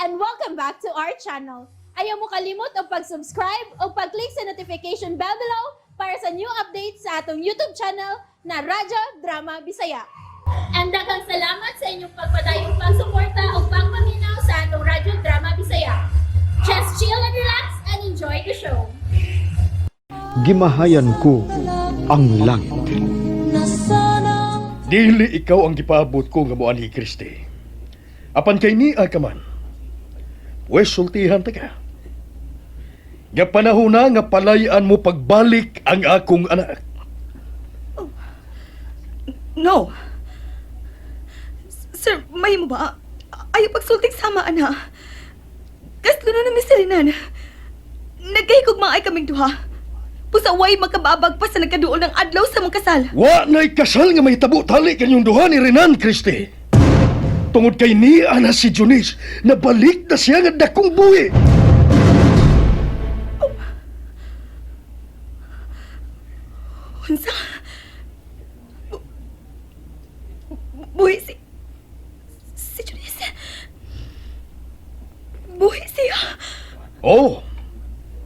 and welcome back to our channel. Ayaw mo kalimot o pag-subscribe o pag-click sa notification bell below para sa new updates sa atong YouTube channel na Radyo Drama Bisaya. And daghang salamat sa inyong pagpadayong pagsuporta o pagpaminaw sa atong Radyo Drama Bisaya. Just chill and relax and enjoy the show. Gimahayan ko ang langit. Dili ikaw ang gipaabot ko nga moanhi Kristi. Apan kay ni ka man. Wes sultihan ta ka. Nga panahon na nga palayaan mo pagbalik ang akong anak. No. Sir, may mo ba? Ayaw pagsulting sama, ana. Kaslo na namin sa rinan. Nagkahigog mga ay kaming duha. Pusaway makababag pa sa nagkaduol ng adlaw sa mga kasal. Wa na'y kasal nga may tabo tali kanyong duha ni Renan, Kristi. Tungod kay ni ana si Junis, nabalik na siya nga dakong buhi. Unsa? Buhi si Junis. Buhi siya. Oh,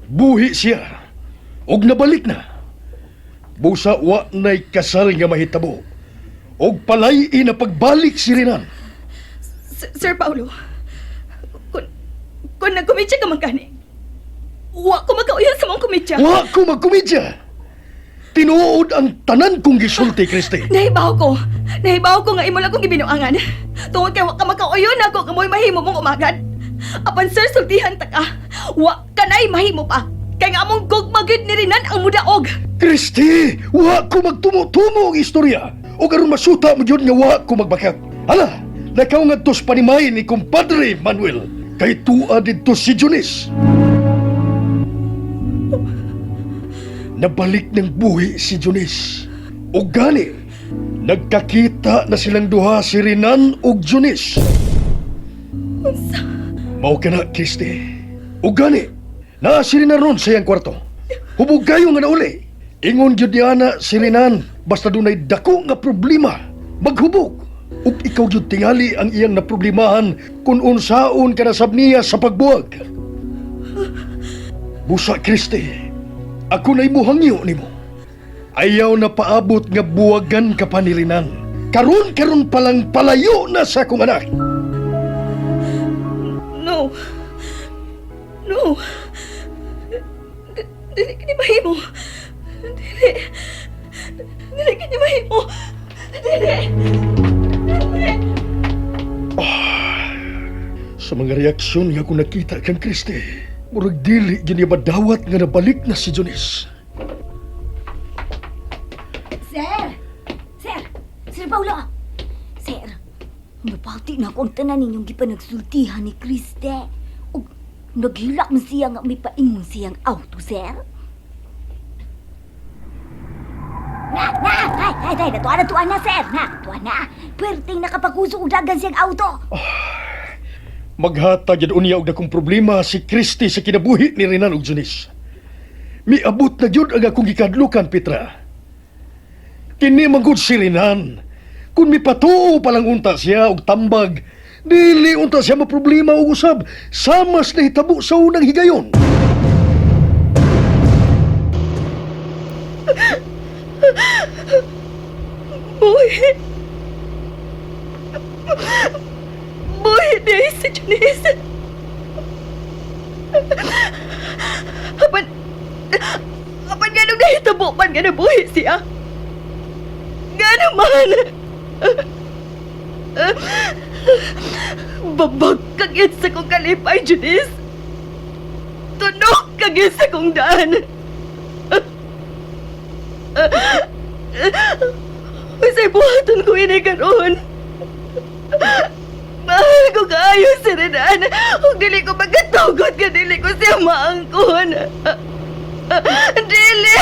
buhi siya. Og nabalik na. Busa wa na'y kasal nga mahitabo. Og palay na pagbalik si Renan. Sir Paulo, kung nagkomedya ka man gani, wa ko magkauyon sa mong komedya. Wa ko magkomedya. Tinuod ang tanan kong gisulti, Kristi. Nahibaw ko nga imo lang kong gibinuangan. Tungod kay wa ka magkauyon ako nga mo'y mahimo mong umagad. Apan sir, sultihan ta ka. Wa ka na'y mahimo pa. Kay nga among gugmagid ni Rinan ang mudaog. Kristi, wa ko magtumo-tumo ang istorya. O karon masuta mo yun nga wa ko magbakak. Hala, nakaw nga tos panimay ni kumpadre Manuel. Kay tua dito si Junis. Nabalik ng buhi si Junis. O gani, nagkakita na silang duha si Renan o Junis. Mao ka na, Kristi. O gani, naasiri na ron sa iyang kwarto. Hubog kayo nga nauli. Ingon yun niya na si Renan, basta dunay dako nga problema. Maghubog. Ug ikaw yun tingali ang iyang naproblemahan kung unsaon ka nasab niya sa pagbuwag. Busa, Kristi, ako na'y muhangyo ni mo. Ayaw na paabot nga buwagan ka pa ni Renan. Karon palang palayo na sa akong anak. No. Dili ka ni mahimo. Dili ka ni mahimo. Dili. Sa mga reaksyon nga kung nakita kang Kristi, murag dili ginibadawat nga nabalik na si Junis. Sir Paulo! Sir, napati na akong tanan ninyong gipanagsultihan ni Kriste. O naghilak man siya nga may paingon siyang auto, sir. Natuan na, sir. Natuan na. Pwerteng nakapakuso og dagan siyang auto. Maghatag yun unya og dakong problema si Kristi sa kinabuhi ni Renan ug Junis. Miabot na yun ang akong gikadlukan, Petra. Kini manggod si Renan. Kung mipatuo palang unta siya og tambag, dili unta siya maproblema og usab. Samas na hitabo sa unang higayon. Buhi di si Junis. Apan ganong nahitabo man nga nabuhi siya. Gano man. Babag kagit sa kong kalipay, Junis. Tunok kagit sa kong daan. Usay buhaton ko ini karon. Mahal ko kaayo si Renan. Kung dili ko magkatugot ka, dili ko siya maangkon. Dili!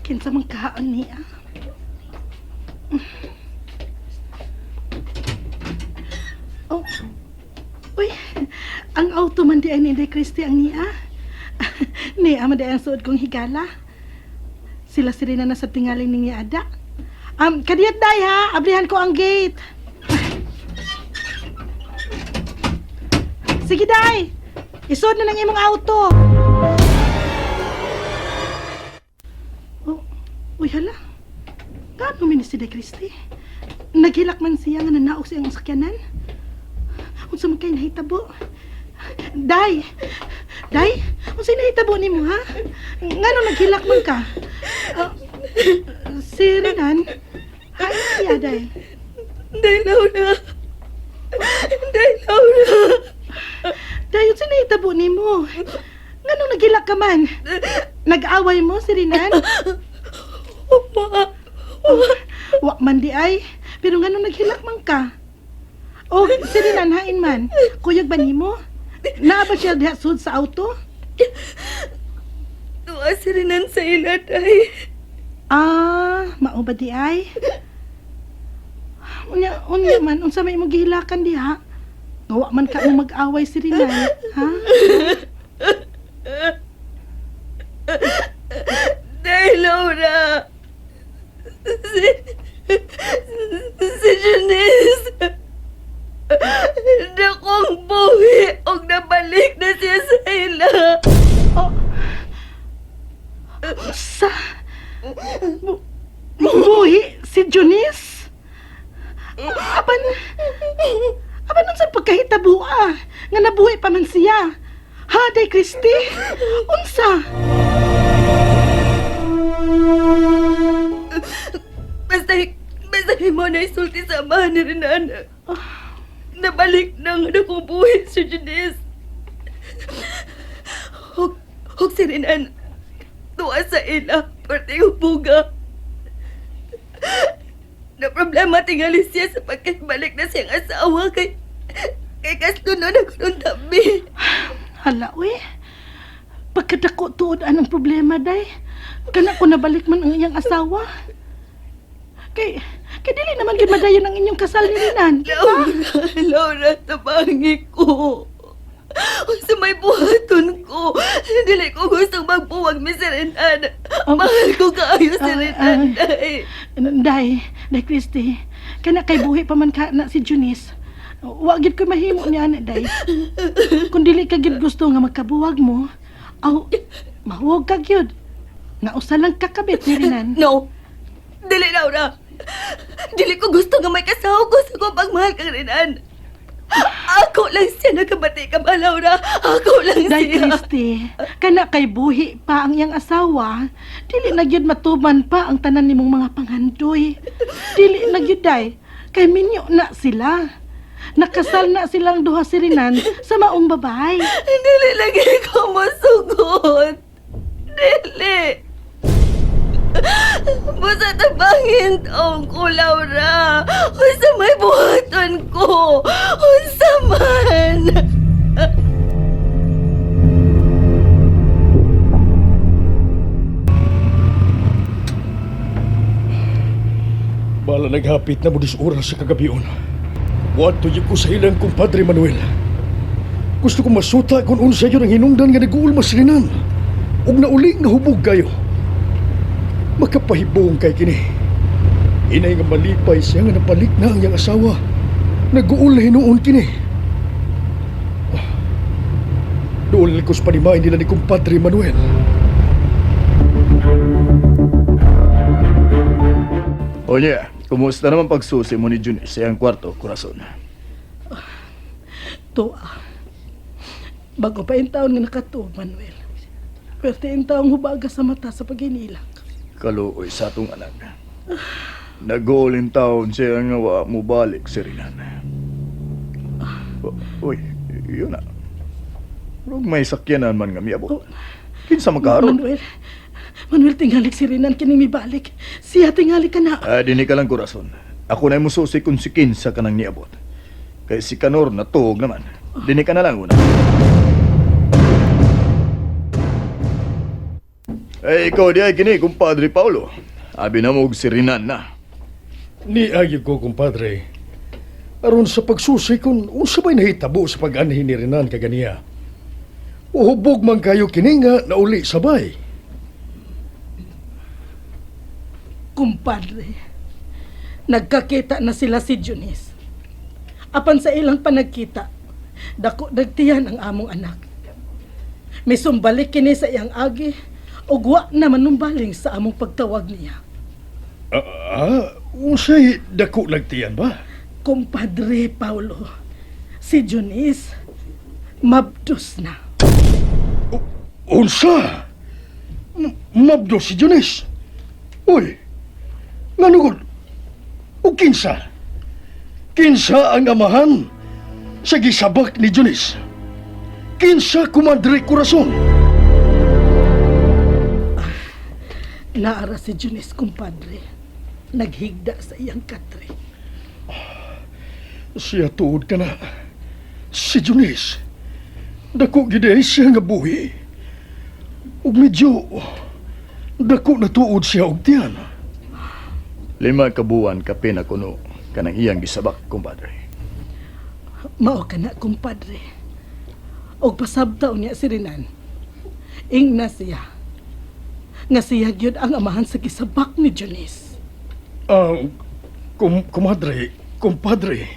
Kinsa man kaon niya? Oh. Uy, ang auto man di ay ni Christy ang niya. Ni, ama day ang suod kong higala. Sila si Rina na sa tingaling ning ada. Kadiyat day ha, abrihan ko ang gate. Sige day, isuod na ng imong auto. Oh, uy hala. Gaano minus si Day Christy? Naghilak man siya nga nanaog siyang sakyanan. Unsa man kay nahitabo? Day! Day! Unsa nahitabo nimo ha? Ngano naghilak man ka? Si Renan? Hain siya, Day. Day, Laura. Day, Laura. Day, unsa nahitabo nimo? Ngano naghilak ka man? Nag-away mo si Renan? Wa man di ay. Pero ngano naghilak man ka? O, si Renan hain man. Kuyog ba nimo? Naa ba siya diha sud sa auto? Tuwa si Renan sa ila, Day. Mao ba di ay? Unya man, unsa may imong gihilakan diha? Gawa man ka mo mag-away si Renan, ha? Day, Laura. Si Janice. Dakong buhi og nabalik na siya sa ila. Sa... Buhi si Junice? Apan unsa pagkahitabua nga nabuhi pa man siya? Ha, Day Christy? Unsa? Basta mo na isulti sa amahan ni Renan. Nabalik na nga akong buhi si Janice. Hug si Renan. Tuwa sa ila. Parte yung buga. Na problema tingali siya sa pagkabalik na siyang asawa kay kasto na ako nung tabi. Hala, uy. Pagkadako tuod anong problema, Day? Kana ko nabalik man ang iyang asawa. Kay dili naman gid madayon ang inyong kasal ni Renan. Laura, tabangi ko. Sa may buhaton ko. Dili ko gustong magbuwag mi si Renan. Mahal ko kaayo si Renan, Day. Day Christy, kana kay buhi pa man ka na si Junice. Wa gid ko mahimo niya na, Day. Kung dili ka gid gusto nga magkabuwag mo, mahuwag ka gyud. Nga usa lang kakabit ni Renan. No. Dili, Laura. Dili ko gusto nga may kasawa ko sa pagmahal kang Renan. Ako lang siya nakabati ka ba, Laura? Ako lang Day siya. Christy, kana kay buhi pa ang iyang asawa, dili na gyud matuman pa ang tanan nimong mga panghandoy. Dili na gyud, Day, kay minyo na sila. Nakasal na silang duha si Renan sa maong babay. Dili lagi ko masugot. Dili. Basta tabangin taong ko, Laura. Unsa may buhaton ko. Unsa man. Bala naghapit na mo dis oras sa kagabion. Wato yung ko sa ilang kumpadre Manuel. Gusto ko masuta kung unsa yun ang hinungdan nga nag-uulmas Renan. Ug nauling nga hubog kayo. Makapahibong kay kini. Inay nga malipay siya nga napalik na ang iyang asawa. Nag-uul na hinuon kini. Doon likos panimain nila ni kumpadre Manuel. Oye, kumusta naman pagsusi mo ni Junice sa iyang kwarto, Corazon? Tuwa. Bago pa yung taon nga nakatuo, Manuel. Pwerte yung taong hubaga sa mata sa paghinilak. Kaluoy sa atong anak. Nag-uulin taon siya nga wa mo balik si Renan. Uy, yun na. Rug may sakyanan man nga miabot. Kinsa magkaroon? Manuel, tingalik si Renan kining mibalik. Siya tingalik ka na. Dini ka lang, Corazon. Ako na mususi kung si kinsa ka nang niabot. Kay si Kanor na tuog naman. Dini ka na lang una. Ikaw di ay kini, kumpadre Paulo. Abi na mo si Renan na. Ni ayog ko, kumpadre. Aron sa pagsusi kung unsa ba'y nahitabo sa pag-anhin ni Renan kaganiya. Uhubog man kayo kininga na uli sabay. Kumpadre, nagkakita na sila si Junis. Apan sa ilang panagkita, dako dagtiyan ang among anak. Misumbalik kini sa iyang agi, ug wa na manumbaling sa among pagtawag niya. Unsay dako nagtiyan ba? Kumpadre Paulo, si Junis, mabdos na. Unsa? Mabdo si Junis. Uy, nganugod? O kinsa? Kinsa ang amahan sa gisabak ni Junis? Kinsa kumadre korason? Naara si Junis, kumpadre. Naghigda sa iyang katre. Siya tuod ka na. Si Junis. Dako giday siya nga buhi. Ug medyo dako na tuod siya og tiyan. 5 kabuan kape na kuno kanang iyang gisabak, kumpadre. Mao ka na, kumpadre. Og pasabtaw niya si Renan. Ingna siya. Nga siya gyud ang amahan sa gisabak ni Junis. Kumpadre.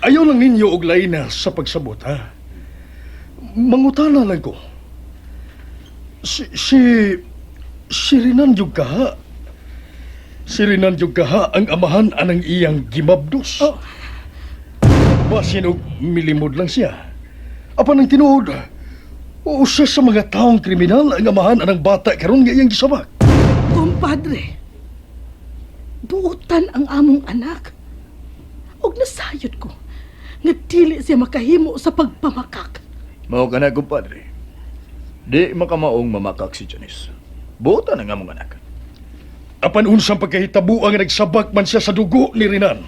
Ayaw lang ninyo og lain na sa pagsabot, ha? Mangutana lang ko. Si Renan yung kaha. Si Renan yung kaha ang amahan anang iyang gimabdos. Basin og milimod lang siya. Apan ang tinuod, usa sa mga taong kriminal ang amahan anang bata karon nga iyang gisabak. Kumpadre, buutan ang among anak. Og nasayod ko nga dili siya makahimo sa pagpamakak. Mao ka na, kumpadre. Di makamaong mamakak si Junis. Buotan ang among anak. Apan unsang pagkahitabo ang nagsabak man siya sa dugo ni Renan.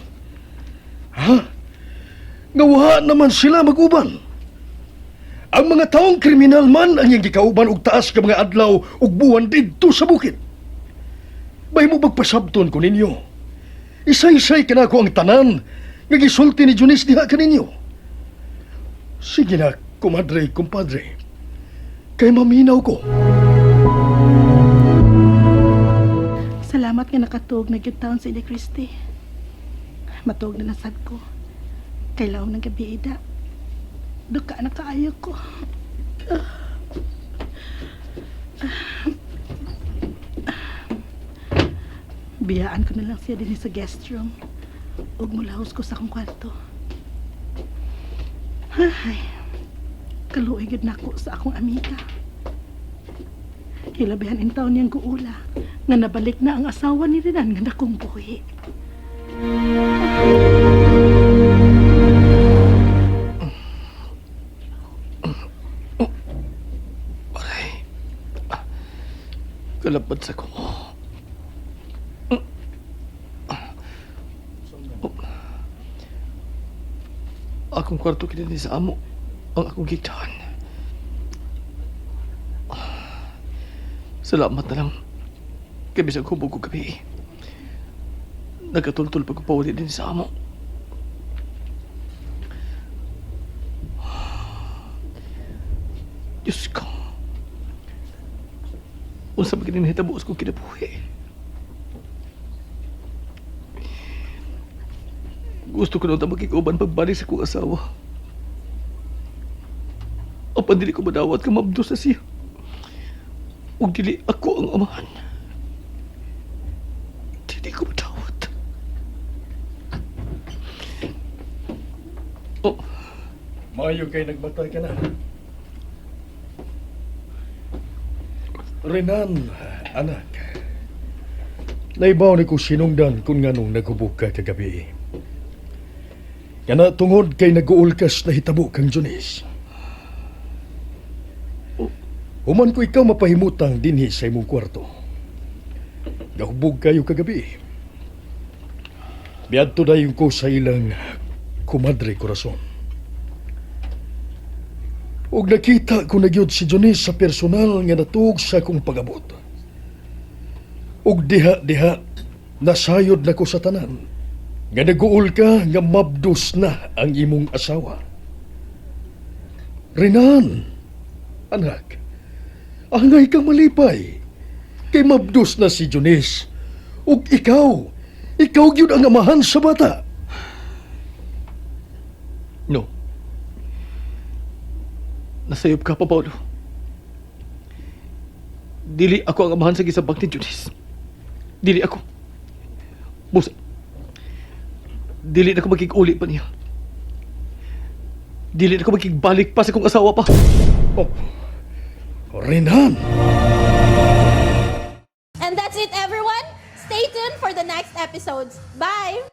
Ha? Ngawa naman sila maguban. Ang mga taong kriminal man ang iyang gikauban og taas ka mga adlaw ug buwan didto sa bukid. Bay mo magpasabton ko ninyo. Isay-isay ka na ako ang tanan nga gisulti ni Junis diha kaninyo. Sige na, kumpadre. Kay maminaw ko. Salamat nga nakatuog na gyud taon sa Ida Christie. Matuog na nasad ko. Kailaw ng gabi, Ida. Duka na kaayo ko. Biyaan ko na lang siya din sa guest room. Ug mulahos ko sa akong kwarto. Ay, kaluoy gid nako sa akong amiga. Hilabihan in taon niyang guula nga nabalik na ang asawa ni Renan nga nakong buhi. Kalapad sa ko. Akong kwarto kinini sa amo ang akong gitahan. Salamat na lang. Kaya bisag hubog ko gabi. Nagkatultul pagpapawali din sa amo. Diyos ko. Unsa ba kinahitabuos ko kinabuhi? Gusto ko na ito magkikauban pagbalik sa kong asawa. Apan dili ko madawat ka mabdos sa siya. Ug dili ako ang amahan. Dili ko madawat. Oh. Mayo kay nagmatay ka na. Renan, anak. Naibaw ni ko sinungdan kung nganong naghubog ka kagabi. Kana tungod kay nag-uulkas na hitabo kang Junis. Human ko ikaw mapahimutang dinhi sa imong kwarto. Gahubog kayo kagabi. Biadto dayon ko sa ilang kumadre korason. Ug nakita ko na gyud si Junis sa personal nga natuog sa akong pagabot. Ug diha nasayod na ko sa tanan. Nga nag-uul ka nga mabdos na ang imong asawa. Renan, anak, angay kang malipay. Kay mabdos na si Junis. Ug ikaw gyud ang amahan sa bata. No. Nasayop ka pa, Paulo. Dili ako ang amahan sa gisabak ni Junis. Dili ako. Busa. Dili na ako magkig-uli pa niya. Dili na ako magkigbalik pa sa kong asawa pa. Oh, Renan! And that's it, everyone. Stay tuned for the next episodes. Bye!